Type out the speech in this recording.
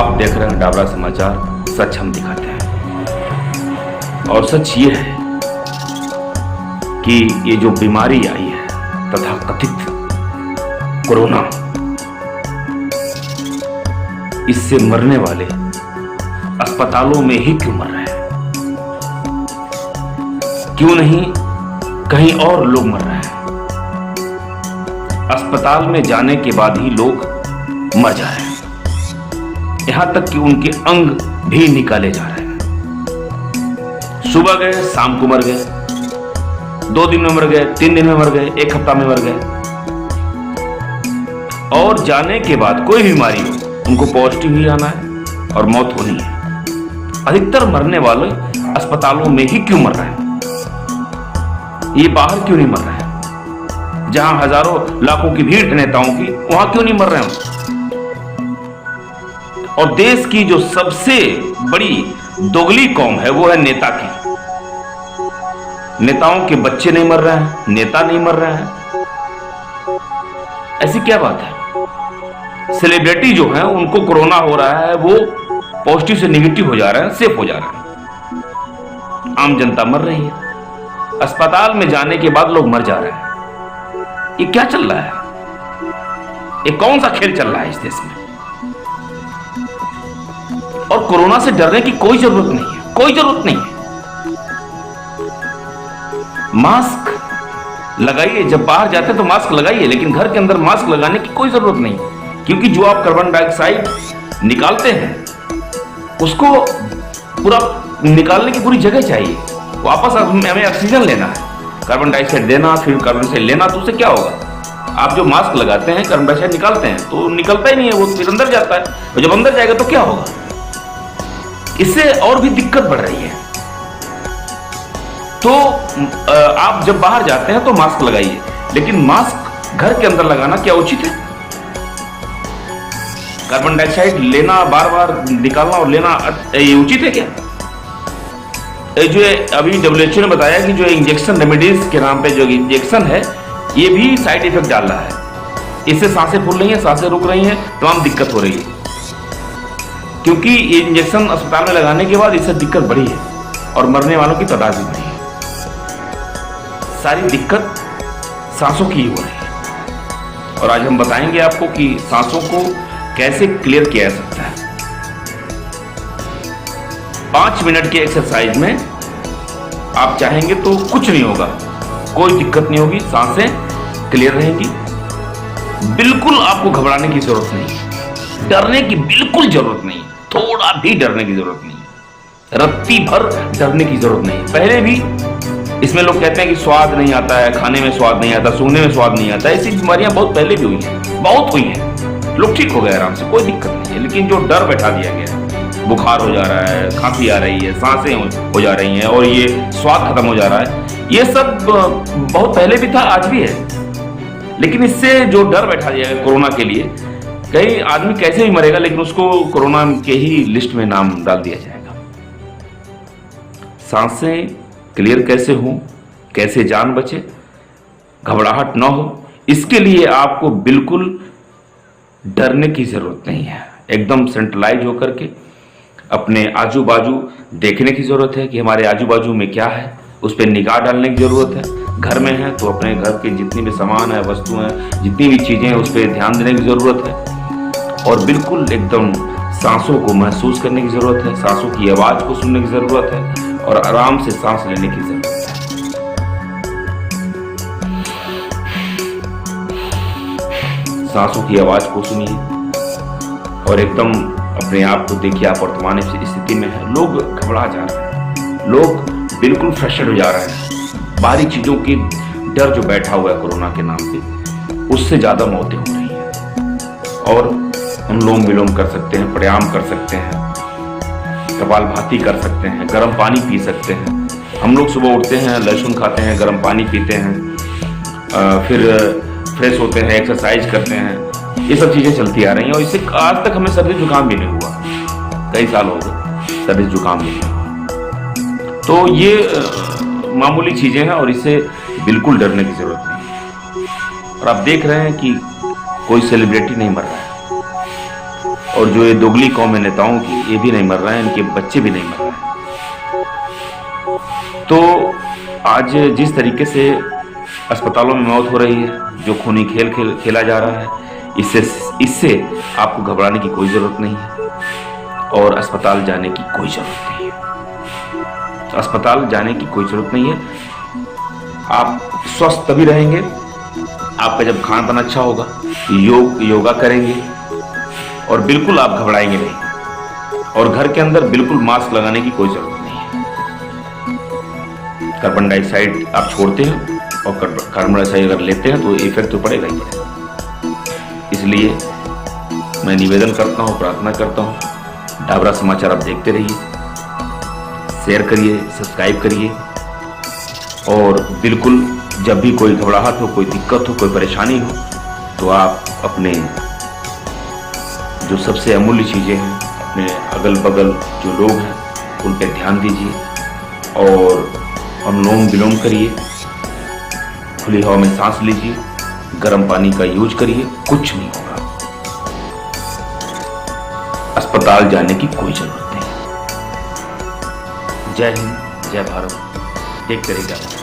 आप देख रहे हैं डाबरा समाचार, सच हम दिखाते हैं। और सच ये है कि ये जो बीमारी आई है तथा कथित कोरोना, इससे मरने वाले अस्पतालों में ही क्यों मर रहे हैं? क्यों नहीं कहीं और लोग मर रहे हैं? अस्पताल में जाने के बाद ही लोग मर जा रहे हैं, यहां तक कि उनके अंग भी निकाले जा रहे हैं। सुबह गए, शाम को मर गए, 2 दिन में मर गए, 3 दिन में मर गए, 1 हफ्ता में मर गए। और जाने के बाद कोई बीमारी हो, उनको पॉजिटिव ही आना है और मौत होनी है। अधिकतर मरने वाले अस्पतालों में ही क्यों मर रहे हैं? ये बाहर क्यों नहीं मर रहे हैं? जहां हजारों लाखों की भीड़ है नेताओं की, वहां क्यों नहीं मर रहे हैं? और देश की जो सबसे बड़ी दोगली कौम है वो है नेता की। नेताओं के बच्चे नहीं मर रहे हैं, नेता नहीं मर रहे हैं, ऐसी क्या बात है? सेलिब्रिटी जो है उनको कोरोना हो रहा है, वो पॉजिटिव से नेगेटिव हो जा रहे हैं, सेफ हो जा रहे हैं। आम जनता मर रही है, अस्पताल में जाने के बाद लोग मर जा रहे हैं। ये क्या चल रहा है? ये कौन सा खेल चल रहा है इस देश में? और कोरोना से डरने की कोई जरूरत नहीं है, कोई जरूरत नहीं है। मास्क लगाइए, जब बाहर जाते हैं तो मास्क लगाइए, लेकिन घर के अंदर मास्क लगाने की कोई जरूरत नहीं, क्योंकि जो आप कार्बन डाइऑक्साइड निकालते हैं उसको पूरा निकालने की पूरी जगह चाहिए। वापस हमें ऑक्सीजन लेना है, कार्बन डाइऑक्साइड देना, फिर कार्बन डाइऑक्साइड लेना, तो उससे क्या होगा? आप जो मास्क लगाते हैं, कार्बन डाइऑक्साइड निकालते हैं, तो निकलता ही नहीं है, वो फिर अंदर जाता है, और जब अंदर जाएगा तो क्या होगा? इससे और भी दिक्कत बढ़ रही है। तो आप जब बाहर जाते हैं तो मास्क लगाइए, लेकिन मास्क घर के अंदर लगाना क्या उचित है? कार्बन डाइऑक्साइड लेना, बार बार निकालना और लेना, ये उचित है क्या? जो अभी WHO ने बताया कि जो इंजेक्शन रेमेडीज के नाम पे जो इंजेक्शन है, ये भी साइड इफेक्ट डाल रहा है। इससे सांसें फूल रही हैं, सांसें रुक रही हैं, तमाम दिक्कत हो रही है, क्योंकि ये इंजेक्शन अस्पताल में लगाने के बाद इससे दिक्कत बढ़ी है और मरने वालों की तादाद भी बढ़ी है। सारी दिक्कत सांसों की हो रही है, और आज हम बताएंगे आपको कि सांसों को कैसे क्लियर किया जा सकता है। 5 मिनट के एक्सरसाइज में आप चाहेंगे तो कुछ नहीं होगा, कोई दिक्कत नहीं होगी, सांसें क्लियर रहेंगी। बिल्कुल आपको घबराने की जरूरत नहीं, डरने की बिल्कुल जरूरत नहीं, थोड़ा भी डरने की जरूरत नहीं, रत्ती भर डरने की जरूरत नहीं। पहले भी इसमें लोग कहते हैं कि स्वाद नहीं आता है, खाने में स्वाद नहीं आता, सूंघने में स्वाद नहीं आता, ऐसी बीमारियां बहुत पहले भी हुई हैं, बहुत हुई हैं, लोग ठीक हो गए आराम से, कोई दिक्कत नहीं है। लेकिन जो डर बैठा दिया गया है, बुखार हो जा रहा है, खांसी आ रही है, सांसें हो जा रही हैं, और ये स्वाद खत्म हो जा रहा है, ये सब बहुत पहले भी था, आज भी है। लेकिन इससे जो डर बैठा दिया गया कोरोना के लिए, कई आदमी कैसे भी मरेगा, लेकिन उसको कोरोना के ही लिस्ट में नाम डाल दिया जाएगा। सांसें क्लियर कैसे हो, कैसे जान बचे, घबराहट ना हो, इसके लिए आपको बिल्कुल डरने की जरूरत नहीं है। एकदम सेंट्रलाइज होकर के अपने आजू बाजू देखने की जरूरत है कि हमारे आजू बाजू में क्या है, उस पर निगाह डालने की जरूरत है। घर में है तो अपने घर के जितनी भी सामान है, वस्तु हैं, जितनी भी चीजें हैं, उस पर ध्यान देने की जरूरत है। और बिल्कुल एकदम सांसों को महसूस करने की जरूरत है, सांसों की आवाज को सुनने की जरूरत है, और आराम से सांस लेने की जरूरत है। सांसों की आवाज को सुनिए और एकदम अपने आप को देखिए, आप वर्तमान स्थिति में है। लोग घबरा जा रहे हैं, लोग बिल्कुल फ्रस्ट्रेट हो जा रहे हैं। बाहरी चीजों की डर जो बैठा हुआ है कोरोना के नाम पे, उससे ज्यादा मौतें हो रही हैं। और हम लोम विलोम कर सकते हैं, प्राणायाम कर सकते हैं, कपालभाति कर सकते हैं, गर्म पानी पी सकते हैं। हम लोग सुबह उठते हैं, लहसुन खाते हैं, गर्म पानी पीते हैं, फिर फ्रेश होते हैं, एक्सरसाइज करते हैं। ये सब चीजें चलती आ रही हैं, और इससे आज तक हमें सर्दी जुकाम भी नहीं हुआ, कई साल हो गए सर्दी जुकाम भी नहीं हुआ। तो ये मामूली चीजें हैं, और इससे बिल्कुल डरने की जरूरत नहीं। और आप देख रहे हैं कि कोई सेलिब्रिटी नहीं मर रहा है, और जो ये दोगली कौम है नेताओं की, ये भी नहीं मर रहे हैं, इनके बच्चे भी नहीं मर रहे हैं। तो आज जिस तरीके से अस्पतालों में मौत हो रही है, जो खूनी खेला जा रहा है, इससे आपको घबराने की कोई जरूरत नहीं है और अस्पताल जाने की कोई जरूरत नहीं है। तो अस्पताल जाने की कोई जरूरत नहीं है। आप स्वस्थ तभी रहेंगे आपका जब खान पान अच्छा होगा, योगा करेंगे और बिल्कुल आप घबराएंगे नहीं। और घर के अंदर बिल्कुल मास्क लगाने की कोई जरूरत नहीं है। कार्बन डाइऑक्साइड आप छोड़ते हैं और कार्बन डाइऑक्साइड अगर लेते हैं तो इफेक्ट तो पड़ेगा ही पड़ेगा। इसलिए मैं निवेदन करता हूँ, प्रार्थना करता हूँ, डाबरा समाचार आप देखते रहिए, शेयर करिए, सब्सक्राइब करिए और बिल्कुल जब भी कोई घबराहट हो, कोई दिक्कत हो, कोई परेशानी हो तो आप अपने जो सबसे अमूल्य चीज़ें हैं, अपने अगल बगल जो लोग हैं उन पर ध्यान दीजिए और अनुलोम विलोम करिए, खुली हवा में सांस लीजिए, गर्म पानी का यूज करिए, कुछ नहीं होगा। अस्पताल जाने की कोई जरूरत नहीं। जय हिंद, जय भारत। देखते रहिए।